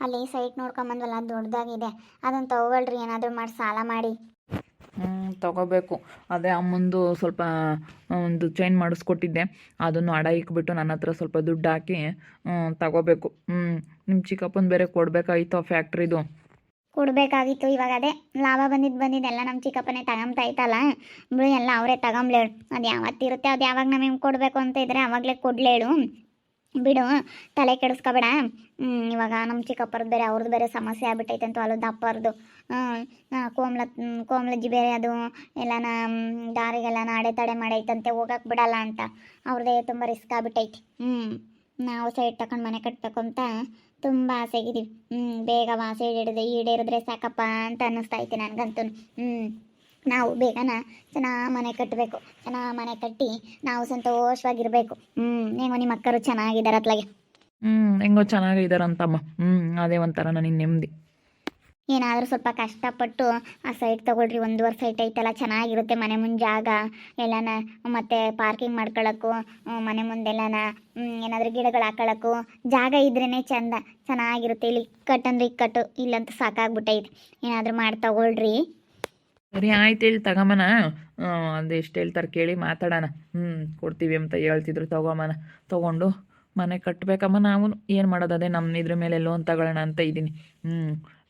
ಅಲ್ಲಿ ಸೈಟ್ ನೋಡ್ಕೊಂಬಂದ್ವಲ್ಲ ದೊಡ್ಡದಾಗಿದೆ, ಅದನ್ನು ತಗೊಳ್ರಿ, ಏನಾದರೂ ಮಾಡಿ ಸಾಲ ಮಾಡಿ. ತಗೋಬೇಕು. ಅದೇ ಅಮ್ಮಂದು ಸ್ವಲ್ಪ ಒಂದು ಚೈನ್ ಮಾಡಿಸ್ಕೊಟ್ಟಿದ್ದೆ, ಅದನ್ನು ಅಡ ಇಕ್ಬಿಟ್ಟು ನನ್ನ ಹತ್ರ ಸ್ವಲ್ಪ ದುಡ್ಡು ಹಾಕಿ ತಗೋಬೇಕು. ನಿಮ್ಮ ಚಿಕ್ಕಪ್ಪನ ಬೇರೆ ಕೊಡಬೇಕಾಗಿತ್ತು ಫ್ಯಾಕ್ಟ್ರಿದು. ಕೊಡಬೇಕಾಗಿತ್ತು. ಇವಾಗ ಅದೇ ಲಾಭ ಬಂದಿದ್ದೆಲ್ಲ ನಮ್ಮ ಚಿಕ್ಕಪ್ಪನೇ ತಗೊಂತ ಐತಲ್ಲ ಬಿಡು, ಎಲ್ಲ ಅವರೇ ತಗೊಂಬ್ಲೇಳು. ಅದು ಯಾವತ್ತಿರುತ್ತೆ, ಅದು ಯಾವಾಗ ನಮಗೆ ಕೊಡಬೇಕು ಅಂತ ಇದ್ರೆ ಆವಾಗಲೇ ಕೊಡ್ಲೇಳು ಬಿಡು, ತಲೆ ಕೆಡಿಸ್ಕೊಬೇಡ. ಇವಾಗ ನಮ್ಮ ಚಿಕ್ಕಪ್ಪರದ್ದು ಬೇರೆ ಅವ್ರದ್ದು ಬೇರೆ ಸಮಸ್ಯೆ ಆಗ್ಬಿಟ್ಟೈತೆ ಅಂತ ಅಲ್ಲದ ಅಪ್ಪರದು. ಕೋಮ್ಲಜ್ಜಿ ಬೇರೆ ಅದು ಎಲ್ಲನ ದಾರಿಗೆಲ್ಲನ ಅಡೆತಡೆ ಮಾಡೈತಂತೆ, ಹೋಗಕ್ಕೆ ಬಿಡಲ್ಲ ಅಂತ. ಅವ್ರದ್ದೇ ತುಂಬ ರಿಸ್ಕ್ ಆಗ್ಬಿಟ್ಟೈತಿ. ನಾವು ಸೈಡ್ ತಗೊಂಡು ಮನೆ ಕಟ್ಟಬೇಕು ಅಂತ ತುಂಬ ಆಸೆಗಿದ್ದೀವಿ. ಬೇಗ ಆಸೆ ಈಡೇರಿದ್ರೆ ಸಾಕಪ್ಪ ಅಂತ ಅನ್ನಿಸ್ತಾ ಐತೆ ನನಗಂತೂ. ನಾವು ಬೇಗನ ಚೆನ್ನಾಗಿ ಮನೆ ಕಟ್ಟಬೇಕು, ಚೆನ್ನಾಗಿ ಮನೆ ಕಟ್ಟಿ ನಾವು ಸಂತೋಷವಾಗಿರಬೇಕು. ಹೆಂಗೋ ನಿಮ್ಮ ಅಕ್ಕರು ಚೆನ್ನಾಗಿದ್ದಾರೆ ಅತ್ಲಾಗೆ. ಹೆಂಗೋ ಚೆನ್ನಾಗಿದ್ದಾರಂತಮ್ಮ. ಅದೇ ಒಂಥರ ನನಗೆ ನೆಮ್ಮದಿ. ಏನಾದರೂ ಸ್ವಲ್ಪ ಕಷ್ಟಪಟ್ಟು ಆ ಸೈಟ್ ತೊಗೊಳ್ರಿ, 1 ಸೈಟ್ ಐತಲ್ಲ, ಚೆನ್ನಾಗಿರುತ್ತೆ. ಮನೆ ಮುಂದೆ ಜಾಗ ಎಲ್ಲನ, ಮತ್ತು ಪಾರ್ಕಿಂಗ್ ಮಾಡ್ಕೊಳ್ಳೋಕ್ಕೂ, ಮನೆ ಮುಂದೆಲ್ಲನ ಏನಾದರೂ ಗಿಡಗಳು ಹಾಕೊಳ್ಳೋಕ್ಕೂ ಜಾಗ ಇದ್ರೇ ಚೆಂದ, ಚೆನ್ನಾಗಿರುತ್ತೆ. ಇಲ್ಲಿ ಇಕ್ಕಟ್ಟಂದ್ರೆ ಇಕ್ಕಟ್ಟು, ಇಲ್ಲಂತೂ ಸಾಕಾಗ್ಬಿಟ್ಟೈತೆ. ಏನಾದರೂ ಮಾಡಿ ತಗೊಳ್ರಿ. ಸರಿ ಆಯ್ತು, ಹೇಳಿ ತಗೊಂಬನ. ಅದು ಎಷ್ಟು ಹೇಳ್ತಾರೆ ಕೇಳಿ ಮಾತಾಡೋಣ. ಕೊಡ್ತೀವಿ ಅಂತ ಹೇಳ್ತಿದ್ರು, ತೊಗೊಂಡು ಮನೆ ಕಟ್ಟಬೇಕಮ್ಮ. ನಾವು ಏನು ಮಾಡೋದು, ಅದೇ ನಮ್ಮ ಇದ್ರ ಮೇಲೆ ಲೋನ್ ತಗೊಳ್ಳೋಣ ಅಂತ ಇದ್ದೀನಿ.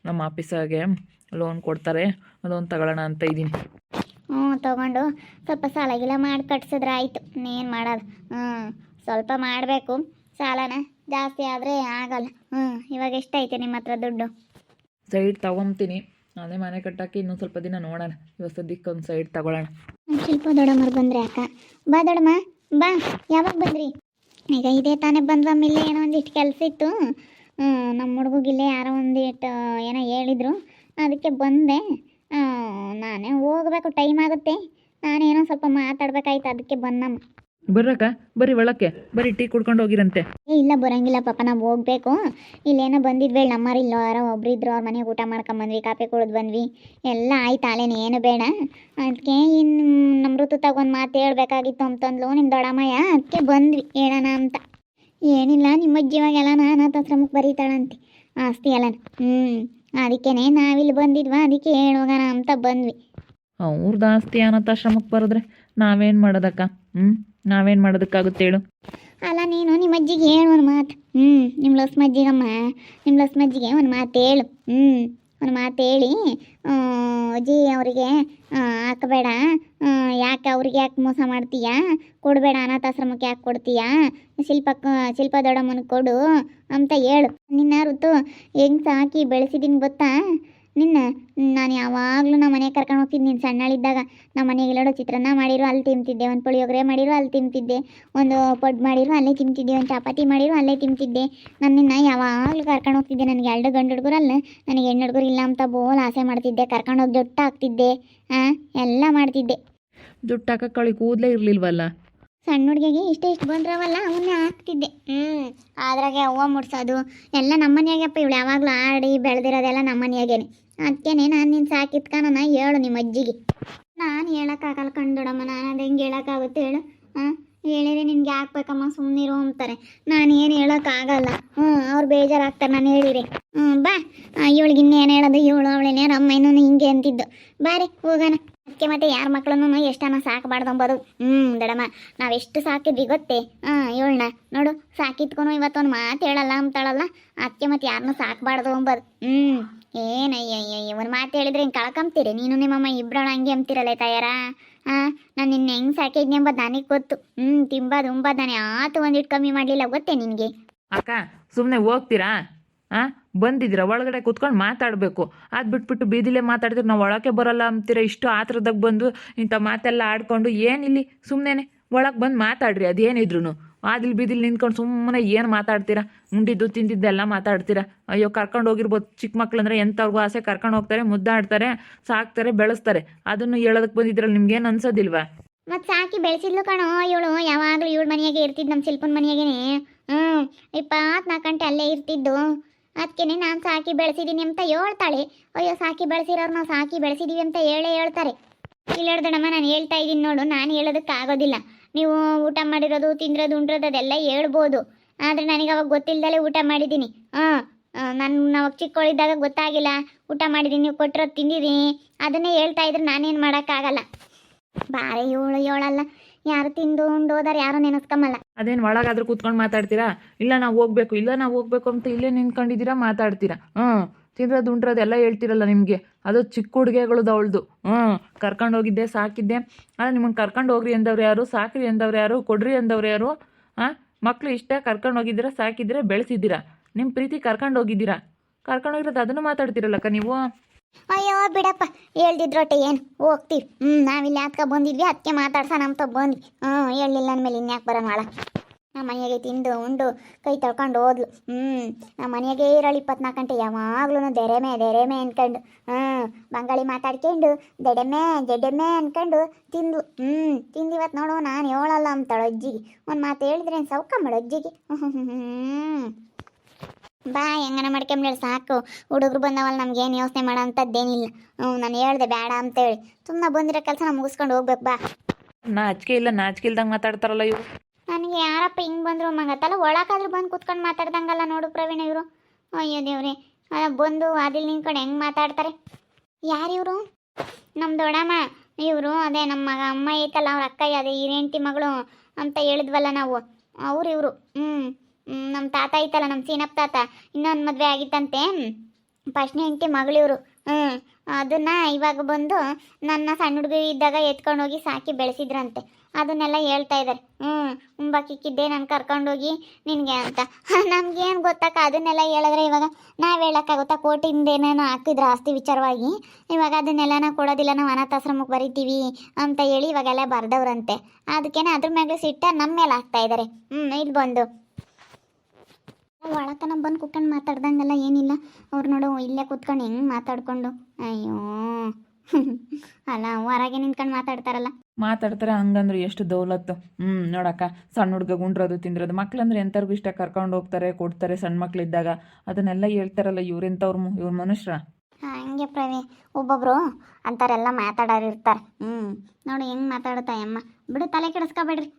ನಮ್ಮ ಆಫೀಸಾಗೆ ಲೋನ್ ಕೊಡ್ತಾರೆ, ಲೋನ್ ತಗೊಳ್ಳೋಣ ಅಂತ ಇದ್ದೀನಿ. ತೊಗೊಂಡು ಸ್ವಲ್ಪ ಸಾಲ ಗಿಲ ಮಾಡಿ ಕಟ್ಸಿದ್ರೆ ಆಯಿತು. ಇನ್ನೇನು ಮಾಡೋದು. ಸ್ವಲ್ಪ ಮಾಡಬೇಕು ಸಾಲನ, ಜಾಸ್ತಿ ಆದರೆ ಆಗಲ್ಲ. ಇವಾಗ ಎಷ್ಟೈತೆ ನಿಮ್ಮ ಹತ್ರ ದುಡ್ಡು? ಸೈಡ್ ತೊಗೊತೀನಿ, ಅದೇ ಮನೆ ಕಟ್ಟೋಕ್ಕೆ ಇನ್ನೊಂದು ಸ್ವಲ್ಪ ದಿನ ನೋಡೋಣ. ಇವತ್ತು ಸದ್ಯಕ್ಕೆ ಒಂದು ಸೈಡ್ ತಗೊಳ್ಳೋಣ. ಶಿಲ್ಪ ದೊಡ್ಡಮ್ಮರು ಬಂದರೆ ಅಕ್ಕ, ಬಾ ದೊಡ್ಡಮ್ಮ ಬಾ. ಯಾವಾಗ ಬಂದ್ರಿ? ಈಗ ಇದೇ ತಾನೇ ಬಂದ್ವ, ಮಿಲ್ಲೆ ಏನೋ ಒಂದಿಷ್ಟು ಕೆಲಸ ಇತ್ತು. ನಮ್ಮ ಹುಡುಗಿಲ್ಲೇ ಯಾರೋ ಒಂದಿಟ್ಟು ಏನೋ ಹೇಳಿದರು, ಅದಕ್ಕೆ ಬಂದೆ. ನಾನೇ ಹೋಗ್ಬೇಕು, ಟೈಮ್ ಆಗುತ್ತೆ. ನಾನೇನೋ ಸ್ವಲ್ಪ ಮಾತಾಡ್ಬೇಕಾಯ್ತು, ಅದಕ್ಕೆ ಬಂದಮ್ಮ. ಬರ್ರಕ್ಕ, ಬರ್ರಿ ಒಳಕ್ಕೆ ಬರ್ರಿ, ಟೀ ಕುಡ್ಕೊಂಡು ಹೋಗಿರಂತೆ. ಇಲ್ಲ ಬರೋಂಗಿಲ್ಲ ಪಾಪ, ನಾವು ಹೋಗ್ಬೇಕು. ಇಲ್ಲೇನೋ ಬಂದಿದ್ವಿ, ನಮ್ಮರು ಇಲ್ಲ ಯಾರೋ ಒಬ್ರು ಇದ್ರು, ಅವ್ರ ಮನೆಗೆ ಊಟ ಮಾಡ್ಕೊಂಬಂದ್ವಿ, ಕಾಫಿ ಕುಡಿದು ಬಂದ್ವಿ, ಎಲ್ಲ ಆಯ್ತು. ಅಲ್ಲೇನು ಏನು ಬೇಡ. ಅದಕ್ಕೆ ಇನ್ನು ನಮ್ಮ ಋತು ತಗೊಂಡು ಮಾತು ಹೇಳ್ಬೇಕಾಗಿತ್ತು ಅಂತಂದ್ಲು ನಿಮ್ಮ ದೊಡ್ಡಮ್ಮಯ್ಯ, ಅದಕ್ಕೆ ಬಂದ್ವಿ ಹೇಳೋಣ ಅಂತ. ಏನಿಲ್ಲ, ನಿಮ್ಮ ಅಜ್ಜಿವಾಗೆಲ್ಲ ಅನಾಥಾಶ್ರಮಕ್ಕೆ ಬರೀತಾಳಂತೆ ಆಸ್ತಿ ಎಲ್ಲ. ಅದಕ್ಕೇನೆ ನಾವಿಲ್ಲಿ ಬಂದಿದ್ವಾ, ಅದಕ್ಕೆ ಹೇಳೋಗೋಣ ಅಂತ ಬಂದ್ವಿ. ಅವ್ರದ್ದು ಆಸ್ತಿ ಅನಾಥಾಶ್ರಮಕ್ಕೆ ಬರೆದ್ರೆ ನಾವೇನು ಮಾಡೋದಕ್ಕ? ನಾವೇನು ಮಾಡೋದಕ್ಕಾಗುತ್ತೆ ಹೇಳು? ಅಲ್ಲ, ನೀನು ನಿಮ್ಮ ಅಜ್ಜಿಗೆ ಹೇಳು ಒಂದು ಮಾತು. ನಿಮ್ಮ ಲಸ್ಮಜ್ಜಿಗಮ್ಮ, ನಿಮ್ಮ ಲಸ್ಮಜ್ಜಿಗೆ ಒಂದು ಮಾತು ಹೇಳು. ಒಂದು ಮಾತು ಹೇಳಿ, ಅಜ್ಜಿ ಅವರಿಗೆ ಹಾಕಬೇಡ, ಯಾಕೆ ಅವ್ರಿಗೆ ಯಾಕೆ ಮೋಸ ಮಾಡ್ತೀಯಾ, ಕೊಡಬೇಡ, ಅನಾಥಾಶ್ರಮಕ್ಕೆ ಯಾಕೆ ಕೊಡ್ತೀಯಾ, ಶಿಲ್ಪ ದೊಡ್ಡಮ್ಮನಿಗೆ ಕೊಡು ಅಂತ ಹೇಳು. ನಿನ್ನ ಋತು ಹೆಂಗೆ ಸಾಕಿ ಬೆಳೆಸಿದ್ದೀನಿ ಗೊತ್ತಾ ನಿನ್ನ. ನಾನು ಯಾವಾಗಲೂ ನಮ್ಮ ಮನೆಗೆ ಕರ್ಕೊಂಡು ಹೋಗ್ತಿದ್ದೆ. ನೀನು ಸಣ್ಣಳಿದ್ದಾಗ ನಮ್ಮ ಮನೆಗೆ ಎಲ್ಲೋಡೋ ಚಿತ್ರಾನ್ನ ಮಾಡಿರೋ ಅಲ್ಲಿ ತಿಂತಿದ್ದೆ, ಒಂದು ಪುಳಿಯೋಗರೆ ಮಾಡಿರೋ ಅಲ್ಲಿ ತಿಂತಿದ್ದೆ, ಒಂದು ಪಡ್ಡು ಮಾಡಿರೋ ಅಲ್ಲೇ ತಿಂತಿದ್ದೆ, ಒಂದು ಚಪಾತಿ ಮಾಡಿರೋ ಅಲ್ಲೇ ತಿಂತಿದ್ದೆ. ನನ್ನನ್ನು ಯಾವಾಗಲೂ ಕರ್ಕೊಂಡು ಹೋಗ್ತಿದ್ದೆ. ನನಗೆ 2 ಗಂಡು ಹುಡುಗರಲ್ಲ, ನನಗೆ ಹೆಣ್ಣು ಹುಡುಗರು ಇಲ್ಲ ಅಂತ ಬೋಲ್ ಆಸೆ ಮಾಡ್ತಿದ್ದೆ. ಕರ್ಕೊಂಡೋಗಿ ಜೊಟ್ಟು ಹಾಕ್ತಿದ್ದೆ, ಎಲ್ಲ ಮಾಡ್ತಿದ್ದೆ. ಜುಟ್ಟು ಹಾಕಕ್ಕೆ ಕೂದಲೇ ಇರಲಿಲ್ವಲ್ಲ. ಸಣ್ಣ ಹುಡುಗಿಗೆ ಇಷ್ಟು ಬಂದ್ರವಲ್ಲ, ಅವನ್ನೇ ಹಾಕ್ತಿದ್ದೆ. ಅದ್ರಾಗೆ ಹೂವು ಮುಡ್ಸೋದು ಎಲ್ಲ ನಮ್ಮನೆಯಾಗಪ್ಪ. ಇವಳು ಯಾವಾಗಲೂ ಆಡಿ ಬೆಳೆದಿರೋದೆಲ್ಲ ನಮ್ಮನೆಯಾಗೇನೆ. ಅದಕ್ಕೇನೆ ನಾನು ನಿನ್ನ ಸಾಕಿತ್ಕನ ಹೇಳು ನಿಮ್ಮ ಅಜ್ಜಿಗೆ. ನಾನು ಹೇಳೋಕ್ಕಾಗಲ್ಲ ಕಂಡುಡಮ್ಮ, ನಾನು ಅದು ಹೆಂಗೆ ಹೇಳೋಕ್ಕಾಗುತ್ತೆ ಹೇಳು? ಹೇಳಿದ್ರೆ ನಿನ್ಗೆ ಹಾಕ್ಬೇಕಮ್ಮ ಸುಮ್ಮನಿರು ಅಂತಾರೆ. ನಾನು ಏನು ಹೇಳೋಕ್ಕಾಗಲ್ಲ. ಅವ್ರು ಬೇಜಾರಾಗ್ತಾರೆ ನಾನು ಹೇಳಿರಿ. ಬಾ, ಇವಳಿಗೆ ಇನ್ನೇನು ಹೇಳೋದು, ಇವಳು ಅವಳೇನೇ ರಮ್ಮೇನೂ ಹಿಂಗೆ ಅಂತಿದ್ದು. ಬಾರಿ ಹೋಗೋಣ. ಅದಕ್ಕೆ ಮತ್ತೆ ಯಾರ ಮಕ್ಕಳನ್ನು ಎಷ್ಟನ್ನ ಸಾಕಬಾರ್ದು ಅಂಬೋದು. ದೊಡ್ಡಮ್ಮ, ನಾವೆಷ್ಟು ಸಾಕಿದ್ವಿ ಗೊತ್ತೇ? ಇವಳನ್ನ ನೋಡು, ಸಾಕಿತ್ಕೊನು ಇವತ್ತೊಂದು ಮಾತು ಹೇಳಲ್ಲ ಅಂತಾಳಲ್ಲ, ಅದಕ್ಕೆ ಮತ್ತೆ ಯಾರನ್ನೂ ಸಾಕಬಾರ್ದು ಅಂಬೋದು. ಏನಯ್ಯ ಒಂದು ಮಾತು ಹೇಳಿದ್ರೆ ಹಿಂಗೆ ಕಳ್ಕೊಂತೀರಿ ನೀನು ನಿಮ್ಮಮ್ಮ ಇಬ್ಬರಣ ಹಂಗೆ ಅಂತಿರಲ್ಲ ತಯಾರ. ನಾನು ನಿನ್ನ ಹೆಂಗೆ ಸಾಕಿದ್ನಿ ಎಂಬುದು ನನಗೆ ಗೊತ್ತು. ತಿಂಬದು ನಾನು ಯಾತು ಒಂದಿಟ್ಟು ಕಮ್ಮಿ ಮಾಡಲಿಲ್ಲ ಗೊತ್ತೇ ನಿನಗೆ. ಅಕ್ಕ, ಸುಮ್ಮನೆ ಹೋಗ್ತೀರಾ? ಬಂದಿದ್ದೀರಾ, ಒಳಗಡೆ ಕೂತ್ಕೊಂಡು ಮಾತಾಡಬೇಕು. ಅದು ಬಿಟ್ಬಿಟ್ಟು ಬೀದಿಲೇ ಮಾತಾಡ್ತೀರಿ, ನಾವು ಒಳಕ್ಕೆ ಬರೋಲ್ಲ ಅಂತೀರ. ಇಷ್ಟು ಆತ್ರದಾಗ ಬಂದು ಇಂಥ ಮಾತೆಲ್ಲ ಆಡ್ಕೊಂಡು ಏನಿಲ್ಲಿ, ಸುಮ್ಮನೆ ಒಳಗೆ ಬಂದು ಮಾತಾಡ್ರಿ. ಅದೇನಿದ್ರು ಆದಿಲ್ ಬೀದಿಲಿ ನಿಂತ್ಕೊಂಡು ಸುಮ್ಮನೆ ಏನು ಮಾತಾಡ್ತೀರಾ? ಉಂಡಿದ್ದು ತಿಂದಿದ್ದೆಲ್ಲ ಮಾತಾಡ್ತೀರಾ? ಅಯ್ಯೋ, ಕರ್ಕೊಂಡು ಹೋಗಿರ್ಬೋದು. ಚಿಕ್ಕ ಮಕ್ಳು ಅಂದರೆ ಎಂಥವ್ರಿಗೂ ಆಸೆ, ಕರ್ಕೊಂಡು ಹೋಗ್ತಾರೆ, ಮುದ್ದಾಡ್ತಾರೆ, ಸಾಕ್ತಾರೆ, ಬೆಳೆಸ್ತಾರೆ. ಅದನ್ನು ಹೇಳೋದಕ್ಕೆ ಬಂದಿದ್ರಲ್ಲಿ ನಿಮ್ಗೇನು ಅನ್ಸೋದಿಲ್ವಾ? ಮತ್ತು ಸಾಕಿ ಬೆಳೆಸಿದ್ಲು ಕಣೋ ಇವಳು. ಯಾವಾಗಲೂ ಇವಳು ಮನೆಯಾಗೆ ಇರ್ತಿದ್ದು, ನಮ್ಮ ಶಿಲ್ಪನ ಮನೆಯಾಗೇನೆ. 24 ಗಂಟೆ ಅಲ್ಲೇ ಇರ್ತಿದ್ದು. ಅದಕ್ಕೆ ನಾನು ಸಾಕಿ ಬೆಳೆಸಿದ್ದೀನಿ ಅಂತ ಹೇಳ್ತಾಳೆ. ಅಯ್ಯೋ, ಸಾಕಿ ಬೆಳೆಸಿರೋರು ನಾವು ಸಾಕಿ ಬೆಳೆಸಿದ್ದೀವಿ ಅಂತ ಹೇಳ್ತಾರೆ. ಇಲ್ಲ ದೊಡ್ಡಮ್ಮ, ನಾನು ಹೇಳ್ತಾ ಇದ್ದೀನಿ ನೋಡು, ನಾನು ಹೇಳೋದಕ್ಕಾಗೋದಿಲ್ಲ. ನೀವು ಊಟ ಮಾಡಿರೋದು, ತಿಂದಿರೋದು, ಉಂಡಿರೋದು ಅದೆಲ್ಲ ಹೇಳ್ಬೋದು. ಆದರೆ ನನಗೆ ಅವಾಗ ಗೊತ್ತಿಲ್ಲದಲ್ಲೇ ಊಟ ಮಾಡಿದ್ದೀನಿ. ನಾವು ಚಿಕ್ಕವಳಿದ್ದಾಗ ಗೊತ್ತಾಗಿಲ್ಲ, ಊಟ ಮಾಡಿದ್ದೀನಿ, ನೀವು ಕೊಟ್ಟಿರೋದು ತಿಂದಿದ್ದೀನಿ, ಅದನ್ನೇ ಹೇಳ್ತಾ ಇದ್ರೆ ನಾನೇನು ಮಾಡೋಕ್ಕಾಗಲ್ಲ. ಬಾರೆ ಏಳಲ್ಲ, ಯಾರು ತಿಂದು ಉಂಡು ಹೋದಾರೆ ಯಾರು ನೆನೆಸ್ಕೊಂಬಲ್ಲ. ಅದೇನು ಒಳಗಾದ್ರೂ ಕೂತ್ಕೊಂಡು ಮಾತಾಡ್ತೀರಾ? ಇಲ್ಲ ನಾವು ಹೋಗ್ಬೇಕು, ಇಲ್ಲ ನಾವು ಹೋಗ್ಬೇಕು ಅಂತ ಇಲ್ಲೇ ನಿಂತ್ಕೊಂಡಿದ್ದೀರಾ, ಮಾತಾಡ್ತೀರಾ? ತಿಂದ್ರದ್ದು ಉಂಡ್ರದ್ದು ಎಲ್ಲ ಹೇಳ್ತಿರಲ್ಲ ನಿಮಗೆ. ಅದು ಚಿಕ್ಕ ಹುಡುಗಿಗಳದ್ದು ಅವಳ್ದು. ಕರ್ಕೊಂಡು ಹೋಗಿದ್ದೆ, ಸಾಕಿದ್ದೆ. ನಿಮ್ಮನ್ನು ಕರ್ಕೊಂಡು ಹೋಗ್ರಿ ಅಂದವ್ರು ಯಾರು? ಸಾಕ್ರಿ ಅಂದವ್ರು ಯಾರು? ಕೊಡ್ರಿ ಅಂದವ್ರು ಯಾರು? ಮಕ್ಕಳು ಇಷ್ಟ ಕರ್ಕೊಂಡು ಹೋಗಿದ್ದೀರಾ, ಸಾಕಿದ್ದೀರಾ, ಬೆಳೆಸಿದ್ದೀರಾ. ನಿಮ್ಮ ಪ್ರೀತಿ ಕರ್ಕೊಂಡು ಹೋಗಿದ್ದೀರಾ, ಕರ್ಕೊಂಡು ಹೋಗಿರೋದು ಅದನ್ನು ಮಾತಾಡ್ತಿರಲ್ಲಕ್ಕ ನೀವು. ಅಯ್ಯೋ ಬಿಡಪ್ಪ, ಹೇಳ್ದಿದ್ರೊಟ್ಟೆ ಏನು ಹೋಗ್ತೀವಿ. ನಾವಿಲ್ಲಿ ಯಾಕೆ ಬಂದಿದ್ವಿ, ಅದಕ್ಕೆ ಮಾತಾಡ್ಸೋಣ ಅಂತ ಬಂದ್ವಿ. ಹೇಳಿಲ್ಲ ಅಂದಮೇಲೆ ಇನ್ಯಾಕೆ ಬರೋಣ. ನಮ್ಮ ಮನೆಯಾಗೆ ತಿಂದು ಉಂಡು ಕೈ ತೊಳ್ಕೊಂಡು ಹೋದ್ಲು. ನಮ್ಮ ಮನೆಯಾಗೆ ಇರಳು 24 ಗಂಟೆ, ಯಾವಾಗ್ಲೂ ದೆರೆಮೆ ಅನ್ಕೊಂಡು ಬಂಗಾಳಿ ಮಾತಾಡ್ಕೊಂಡು ದೆಡೆಮೆ ಅನ್ಕೊಂಡು ತಿಂದು ತಿಂದಿವತ್ತು ನೋಡು. ನಾನು ಹೇಳಲ್ಲ ಅಂತಾಳು ಅಜ್ಜಿಗೆ. ಒಂದು ಮಾತು ಹೇಳಿದ್ರೆ ಸೌಕಮ್ಮಳು ಅಜ್ಜಿಗೆ. ಬಾ ಹೆಂಗನ ಮಾಡ್ಕೊಂಬಿಡ ಸಾಕು. ಹುಡುಗರು ಬಂದವಲ್ಲ, ನಮ್ಗೇನು ಯೋಚನೆ ಮಾಡೋ ಅಂಥದ್ದೇನಿಲ್ಲ. ನಾನು ಹೇಳ್ದೆ ಬೇಡ ಅಂತೇಳಿ ಸುಮ್ಮನೆ ಬಂದಿರೋ ಕೆಲಸ ನಾವು ಮುಗಿಸ್ಕೊಂಡು ಹೋಗ್ಬೇಕು. ಬಾ. ನಾಚಿಕೆ ಇಲ್ಲ, ನಾಚಿಕೆ ಇಲ್ದಂಗೆ ಮಾತಾಡ್ತಾರಲ್ಲ ಇವರು. ನನಗೆ ಯಾರಪ್ಪ ಹಿಂಗೆ ಬಂದರು ಮಂಗತ್ತಲ್ಲ, ಒಳಕಾದ್ರೂ ಬಂದು ಕುತ್ಕೊಂಡು ಮಾತಾಡ್ದಂಗಲ್ಲ ನೋಡು ಪ್ರವೀಣ ಇವರು. ಅಯ್ಯೋ ದೇವ್ರಿ, ಬಂದು ಅದಿಲ್ ನಿಂತ್ಕೊಂಡು ಹೆಂಗೆ ಮಾತಾಡ್ತಾರೆ. ಯಾರಿವರು? ನಮ್ಮ ದೊಡ್ಡಮ್ಮ ಇವರು. ಅದೇ ನಮ್ಮ ಮಗ ಅಮ್ಮ ಐತಲ್ಲ, ಅವ್ರ ಅಕ್ಕ, ಅದೇ ಈ ಹೆಂಡತಿ ಮಗಳು ಅಂತ ಹೇಳಿದ್ವಲ್ಲ ನಾವು, ಅವ್ರು ಇವರು. ನಮ್ಮ ತಾತ ಐತಲ್ಲ, ನಮ್ಮ ಸೀನಪ್ಪ ತಾತ, ಇನ್ನೊಂದು ಮದುವೆ ಆಗಿತ್ತಂತೆ, ಫಸ್ಟ್ನೇ ಹೆಂಡತಿ ಮಗಳಿವರು. ಅದನ್ನು ಇವಾಗ ಬಂದು ನನ್ನ ಸಣ್ಣ ಹುಡುಗಿ ಇದ್ದಾಗ ಎತ್ಕೊಂಡು ಹೋಗಿ ಸಾಕಿ ಬೆಳೆಸಿದ್ರಂತೆ. ಅದನ್ನೆಲ್ಲ ಹೇಳ್ತಾ ಇದ್ದಾರೆ. ಉಂಬಾಕಿಕ್ಕಿದ್ದೆ ನಾನು ಕರ್ಕೊಂಡೋಗಿ ನಿನಗೆ ಅಂತ. ನಮಗೇನು ಗೊತ್ತಕ್ಕ, ಅದನ್ನೆಲ್ಲ ಹೇಳಿದ್ರೆ ಇವಾಗ ನಾವು ಹೇಳೋಕ್ಕಾಗುತ್ತಾ? ಕೋಟಿಂದ ಏನೇನೋ ಹಾಕಿದ್ರು ಆಸ್ತಿ ವಿಚಾರವಾಗಿ. ಇವಾಗ ಅದನ್ನೆಲ್ಲ ನಾವು ಕೊಡೋದಿಲ್ಲ, ನಾವು ಅನಾಥಾಶ್ರಮಕ್ಕೆ ಬರೀತೀವಿ ಅಂತ ಹೇಳಿ ಇವಾಗೆಲ್ಲ ಬರ್ದವ್ರಂತೆ. ಅದಕ್ಕೇನೆ ಅದ್ರ ಮೇಲೆ ಸಿಟ್ಟ ನಮ್ಮ ಮೇಲೆ ಹಾಕ್ತಾ ಇದ್ದಾರೆ. ಇಲ್ಲಿ ಬಂದು ಒಳತನ ಬಂದು ಕುತ್ಕೊಂಡು ಮಾತಾಡ್ದಂಗೆಲ್ಲ ಏನಿಲ್ಲ. ಅವ್ರು ನೋಡು ಇಲ್ಲೇ ಕೂತ್ಕೊಂಡು ಹೆಂಗೆ ಮಾತಾಡ್ಕೊಂಡು, ಅಯ್ಯೋ ಅಲ್ಲ ಹೊರಗೆ ನಿಂತ್ಕೊಂಡು ಮಾತಾಡ್ತಾರೆ. ಹಂಗಂದ್ರೆ ಎಷ್ಟು ದೌಲತ್ತು. ನೋಡಕ್ಕ, ಸಣ್ಣ ಹುಡುಗ ಉಂಡ್ರೋದು ತಿಂದಿರೋದು, ಮಕ್ಳಂದ್ರೆ ಎಂಥವ್ರಿಗೂ ಇಷ್ಟ, ಕರ್ಕೊಂಡು ಹೋಗ್ತಾರೆ, ಕೊಡ್ತಾರೆ. ಸಣ್ಣ ಮಕ್ಳಿದ್ದಾಗ ಅದನ್ನೆಲ್ಲ ಹೇಳ್ತಾರಲ್ಲ. ಇವ್ರೆಂಥವ್ರು, ಇವ್ರ ಮನುಷ್ಯರ. ಹಂಗೆ ಪ್ರವೀಣ್, ಒಬ್ಬೊಬ್ರು ಅಂತಾರೆಲ್ಲ ಮಾತಾಡೋರು ಇರ್ತಾರೆ. ನೋಡಿ ಹೆಂಗೆ ಮಾತಾಡುತ್ತಾ ಅಮ್ಮ. ಬಿಡು, ತಲೆ ಕೆಡಿಸ್ಕೊಬೇಡ್ರಿ.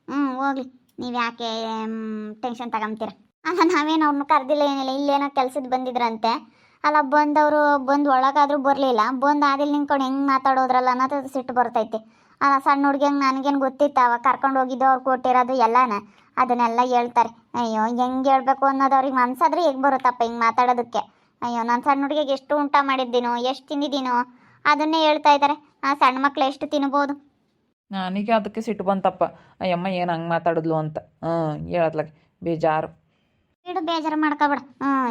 ಹೋಗ್ಲಿ, ನೀವು ಯಾಕೆ ಟೆನ್ಷನ್ ತಗೊಂತೀರ? ಅಲ್ಲ, ನಾವೇನು ಅವ್ರನ್ನ ಕರೆದಿಲ್ಲ, ಏನಿಲ್ಲ. ಇಲ್ಲೇನೋ ಕೆಲ್ಸದ ಬಂದಿದ್ರಂತೆ. ಅಲ್ಲ, ಬಂದವರು ಬಂದು ಒಳಗಾದ್ರೂ ಬರಲಿಲ್ಲ, ಬಂದು ಆದಿಲ್ ನಿಂತ್ಕೊಂಡು ಹೆಂಗೆ ಮಾತಾಡೋದ್ರಲ್ಲ ಅನ್ನೋದು ಸಿಟ್ಟು ಬರ್ತೈತೆ. ಅಲ್ಲ, ಸಣ್ಣ ಹುಡುಗಿಯಂಗೆ ನನಗೇನು ಗೊತ್ತಿತ್ತು, ಅವಾಗ ಕರ್ಕೊಂಡು ಹೋಗಿದ್ದು, ಅವ್ರು ಕೊಟ್ಟಿರೋದು ಎಲ್ಲನ ಅದನ್ನೆಲ್ಲ ಹೇಳ್ತಾರೆ. ಅಯ್ಯೋ, ಹೆಂಗೆ ಹೇಳ್ಬೇಕು ಅನ್ನೋದು ಅವ್ರಿಗೆ ಮನ್ಸಾದ್ರೆ ಹೇಗೆ ಬರುತ್ತಪ್ಪ ಹಿಂಗೆ ಮಾತಾಡೋದಕ್ಕೆ. ಅಯ್ಯೋ, ನಾನು ಸಣ್ಣ ಹುಡುಗಿಗೆ ಎಷ್ಟು ಊಟ ಮಾಡಿದ್ದೀನೋ, ಎಷ್ಟು ತಿಂದಿದ್ದೀನೋ ಅದನ್ನೇ ಹೇಳ್ತಾ ಇದ್ದಾರೆ. ಸಣ್ಣ ಮಕ್ಳು ಎಷ್ಟು ತಿನ್ಬೋದು. ನನಗೆ ಅದಕ್ಕೆ ಸಿಟ್ಟು ಬಂತಪ್ಪ, ಅಯ್ಯಮ್ಮ ಏನು ಹಂಗೆ ಮಾತಾಡಿದ್ಲು ಅಂತ. ಹೇಳತ್ಲಾಗ ಬೇಜಾರು. ಬಿಡು, ಬೇಜಾರು ಮಾಡ್ಕೊಬೇಡ.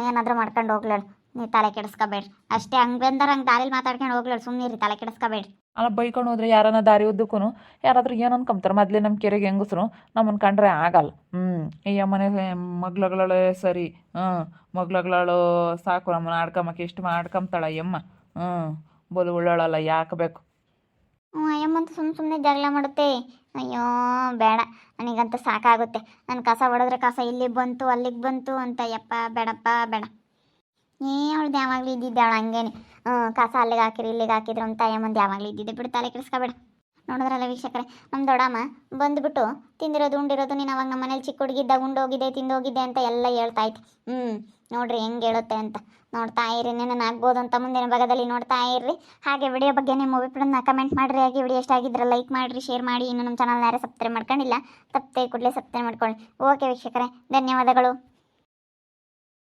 ಏನಾದರೂ ಮಾಡ್ಕೊಂಡು ಹೋಗ್ಲೇಳು, ನೀವು ತಲೆ ಕೆಡಿಸ್ಕೊಬೇಡ್ರಿ ಅಷ್ಟೇ. ಹಂಗೆ ಬಂದಾರ ಹಂಗೆ ದಾರಿಲಿ ಮಾತಾಡ್ಕೊಂಡು ಹೋಗ್ಲೇಳು, ಸುಮ್ಮನೆ ತಲೆ ಕೆಡಿಸ್ಕೊಬೇಡ್ರಿ. ಅಲ್ಲ, ಬೈಕೊಂಡು ಹೋದ್ರೆ ಯಾರನ್ನ ದಾರಿ ಉದ್ದಕ್ಕೂ ಯಾರಾದ್ರೂ ಏನು ಅನ್ಕೊಂತಾರೆ. ಮೊದಲೇ ನಮ್ಮ ಕೆರೆಗೆ ಹೆಂಗಸ್ರು ನಮ್ಮನ್ನು ಕಂಡ್ರೆ ಆಗಲ್ಲ. ಈ ಅಮ್ಮನೆ ಮಗ್ಳುಗಳೇ ಸರಿ, ಮಗ್ಳುಗಳು ಸಾಕು, ನಮ್ಮನ್ನು ಆಡ್ಕೊಂಬಕ್ಕೆ ಎಷ್ಟು ಆಡ್ಕೊಂತಾಳ ಅಯ್ಯಮ್ಮ. ಬೋಲು ಉಳ್ಳೋಳಲ್ಲ, ಯಾಕೆ ಬೇಕು? ಅಯ್ಯಮ್ಮಂತೂ ಸುಮ್ಮನೆ ಜಗಳ ಮಾಡುತ್ತೆ. ಅಯ್ಯೋ ಬೇಡ, ನನಗಂತೂ ಸಾಕಾಗುತ್ತೆ. ನಾನು ಕಸ ಹೊಡೆದ್ರೆ ಕಸ ಇಲ್ಲಿಗೆ ಬಂತು ಅಲ್ಲಿಗೆ ಬಂತು ಅಂತ. ಯಪ್ಪ ಬೇಡಪ್ಪ ಬೇಡ. ಅವಳ್ದು ಯಾವಾಗಲೂ ಇದ್ದಿದ್ದೆ ಅವಳು ಹಂಗೇನೆ. ಕಸ ಅಲ್ಲಿಗೆ ಹಾಕಿರಿ ಇಲ್ಲಿಗೆ ಹಾಕಿದ್ರು ಅಂತ ಅಯ್ಯಮ್ಮಂದು ಯಾವಾಗಲೂ ಇದ್ದಿದ್ದೆ. ಬಿಡು, ತಲೆ ಕೆಡಿಸ್ಕೊಬೇಡ. ನೋಡಿದ್ರಲ್ಲ ವೀಕ್ಷಕರೇ, ನಮ್ಮ ದೊಡ್ಡಮ್ಮ ಬಂದುಬಿಟ್ಟು ತಿಂದಿರೋದು ಉಂಡಿರೋದು, ನೀನು ಅವಾಗ ನಮ್ಮ ಮನೇಲಿ ಚಿಕ್ಕ ಹುಡುಗಿದ್ದಾಗ ಉಂಡೋಗಿದ್ದೆ ತಿಂದೋಗಿದ್ದೆ ಅಂತ ಎಲ್ಲ ಹೇಳ್ತಾ ಇತ್ತು. ನೋಡ್ರಿ ಹೆಂಗೆ ಹೇಳುತ್ತೆ ಅಂತ. ನೋಡ್ತಾ ಇರಿ, ನಾನು ಆಗ್ಬೋದು ಅಂತ ಮುಂದಿನ ಭಾಗದಲ್ಲಿ ನೋಡ್ತಾ ಇರ್ರಿ. ಹಾಗೆ ವಿಡಿಯೋ ಬಗ್ಗೆ ನಿಮ್ಮ ಅಭಿಪ್ರಾಯನ ಕಮೆಂಟ್ ಮಾಡಿರಿ. ಹಾಗೆ ವಿಡಿಯೋ ಇಷ್ಟ ಆಗಿದ್ರೆ ಲೈಕ್ ಮಾಡಿರಿ, ಶೇರ್ ಮಾಡಿ. ಇನ್ನು ನಮ್ಮ ಚಾನಲ್ನ ಯಾರೇ ಸಬ್ಸ್ಕ್ರೈಬ್ ಮಾಡ್ಕೊಂಡಿಲ್ಲ, ತಪ್ಪದೆ ಕೂಡಲೇ ಸಬ್ಸ್ಕ್ರೈಬ್ ಮಾಡ್ಕೊಳ್ಳಿ. ಓಕೆ ವೀಕ್ಷಕರೇ, ಧನ್ಯವಾದಗಳು.